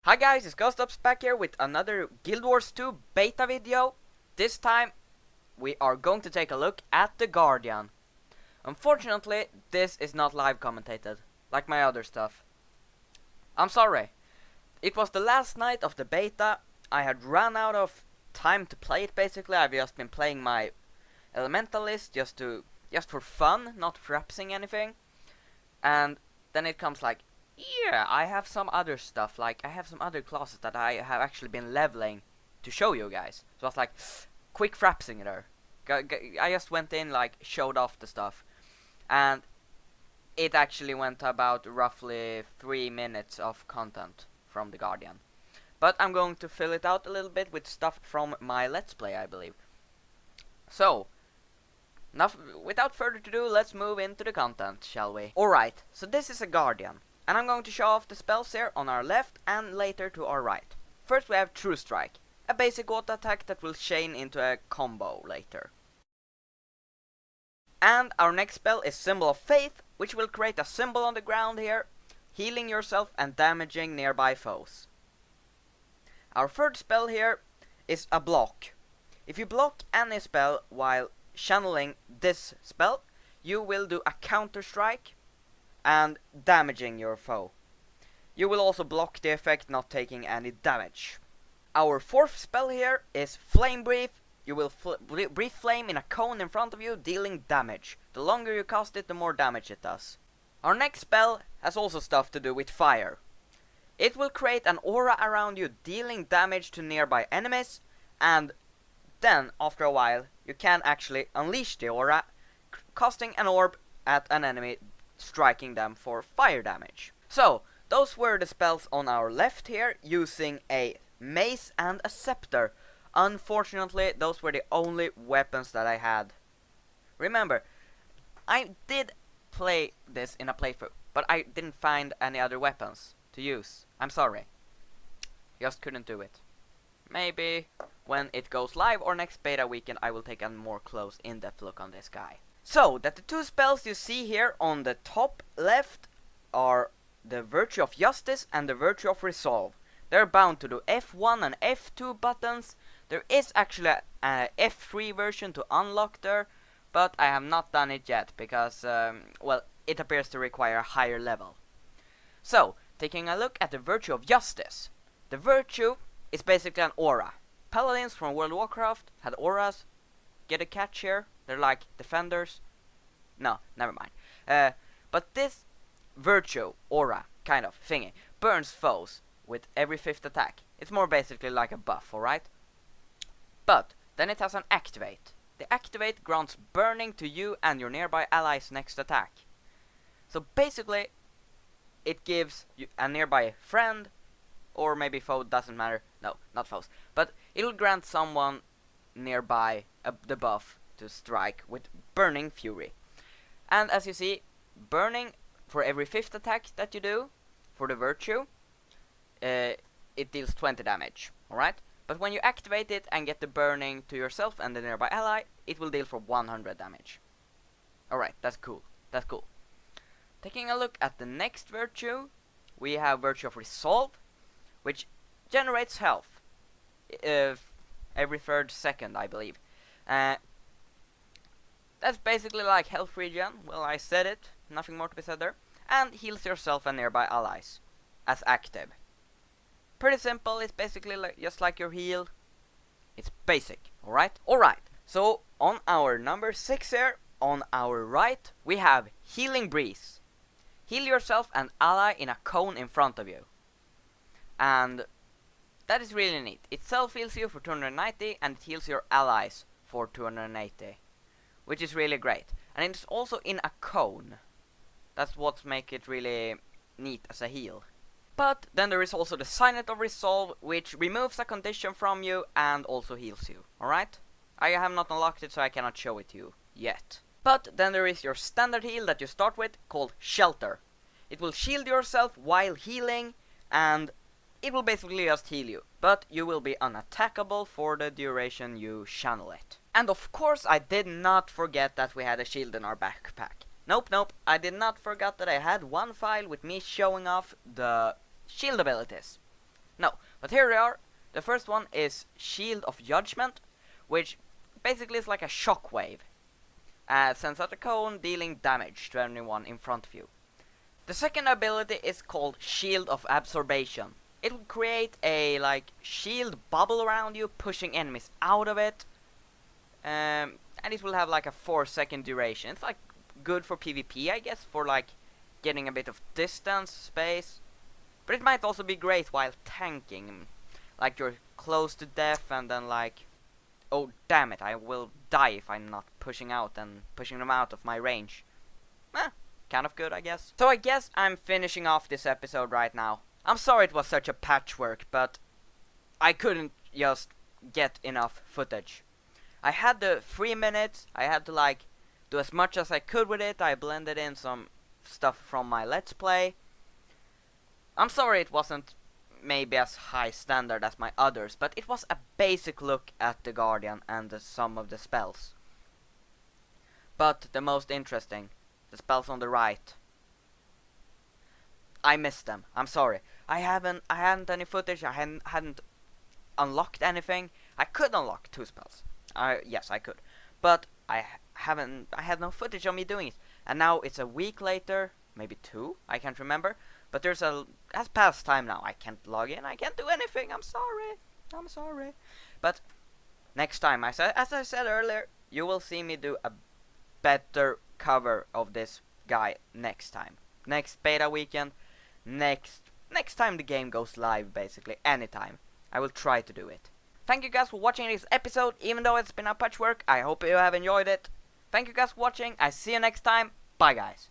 Hi guys, it's GhostOps back here with another Guild Wars 2 beta video. This time we are going to take a look at the Guardian. Unfortunately, this is not live commentated, like my other stuff. I'm sorry. It was the last night of the beta. I had run out of time to play it basically. I've just been playing my Elementalist just for fun, not frapsing anything. And then it comes like, yeah, I have some other stuff, like I have some other classes that I have actually been leveling to show you guys. So I was like, quick frapsing there. I just went in, like, showed off the stuff. And it actually went about roughly 3 minutes of content from the Guardian. But I'm going to fill it out a little bit with stuff from my Let's Play, I believe. So, without further ado, let's move into the content, shall we? Alright, so this is a Guardian. And I'm going to show off the spells here on our left and later to our right. First we have True Strike, a basic auto attack that will chain into a combo later. And our next spell is Symbol of Faith, which will create a symbol on the ground here, healing yourself and damaging nearby foes. Our third spell here is a block. If you block any spell while channeling this spell, you will do a counter strike and damaging your foe. You will also block the effect, not taking any damage. Our fourth spell here is Flame Breath. You will breathe flame in a cone in front of you, dealing damage. The longer you cast it, the more damage it does. Our next spell has also stuff to do with fire. It will create an aura around you, dealing damage to nearby enemies, and then, after a while, you can actually unleash the aura, casting an orb at an enemy, striking them for fire damage. So, those were the spells on our left here, using a mace and a scepter. Unfortunately, those were the only weapons that I had. Remember, I did play this in a playthrough, but I didn't find any other weapons to use. I'm sorry. Just couldn't do it. Maybe when it goes live or next beta weekend I will take a more close in-depth look on this guy. So, that the two spells you see here on the top left are the Virtue of Justice and the Virtue of Resolve. They're bound to the F1 and F2 buttons. There is actually a F3 version to unlock there, but I have not done it yet because, well, it appears to require a higher level. So, taking a look at the Virtue of Justice. The Virtue is basically an aura. Paladins from World of Warcraft had auras. Get a catch here? They're like defenders. No, never mind. But this Virtue, aura, kind of thingy, burns foes with every 5th attack. It's more basically like a buff, alright? But then it has an activate. The activate grants burning to you and your nearby allies' next attack. So basically, it gives you a nearby friend, or maybe foe, doesn't matter. No, not foes. But it'll grant someone nearby the buff to strike with Burning Fury. And as you see, burning for every 5th attack that you do for the Virtue, it deals 20 damage, alright? But when you activate it and get the burning to yourself and the nearby ally, it will deal for 100 damage. Alright, that's cool. That's cool. Taking a look at the next Virtue, we have Virtue of Resolve, which generates health every 3rd second, I believe. That's basically like health regen. Well, I said it. Nothing more to be said there. And heals yourself and nearby allies as active. Pretty simple. It's basically just like your heal. It's basic. Alright? Alright. So, on our number 6 here, on our right, we have Healing Breeze. Heal yourself and ally in a cone in front of you. And that is really neat. It self-heals you for 290 and it heals your allies for 280. Which is really great. And it's also in a cone. That's what makes it really neat as a heal. But then there is also the Signet of Resolve, which removes a condition from you and also heals you. Alright? I have not unlocked it, so I cannot show it to you yet. But then there is your standard heal that you start with, called Shelter. It will shield yourself while healing, and it will basically just heal you. But you will be unattackable for the duration you channel it. And of course I did not forget that we had a shield in our backpack. Nope, I did not forget that I had one file with me showing off the shield abilities. No, but here they are. The first one is Shield of Judgment, which basically is like a shockwave. Sends out a cone, dealing damage to anyone in front of you. The second ability is called Shield of Absorption. It will create a like shield bubble around you, pushing enemies out of it. And it will have like a 4-second duration. It's like good for PvP, I guess, for like getting a bit of distance, space. But it might also be great while tanking. Like you're close to death and then like, oh damn it, I will die if I'm not pushing out and pushing them out of my range. Kind of good, I guess. So I guess I'm finishing off this episode right now. I'm sorry it was such a patchwork, but I couldn't just get enough footage. I had the 3 minutes, I had to like do as much as I could with it. I blended in some stuff from my Let's Play. I'm sorry it wasn't maybe as high standard as my others, but it was a basic look at the Guardian and some of the spells. But the most interesting, the spells on the right. I missed them. I'm sorry. I hadn't any footage. I hadn't unlocked anything. I could unlock 2 spells. Yes, I could. But I had no footage of me doing it. And now it's a week later, maybe 2, I can't remember. But has passed time now. I can't log in. I can't do anything. I'm sorry. But next time, as I said earlier, you will see me do a better cover of this guy next time. Next beta weekend. Next time the game goes live, basically. Anytime. I will try to do it. Thank you guys for watching this episode, even though it's been a patchwork. I hope you have enjoyed it. Thank you guys for watching. I see you next time. Bye, guys.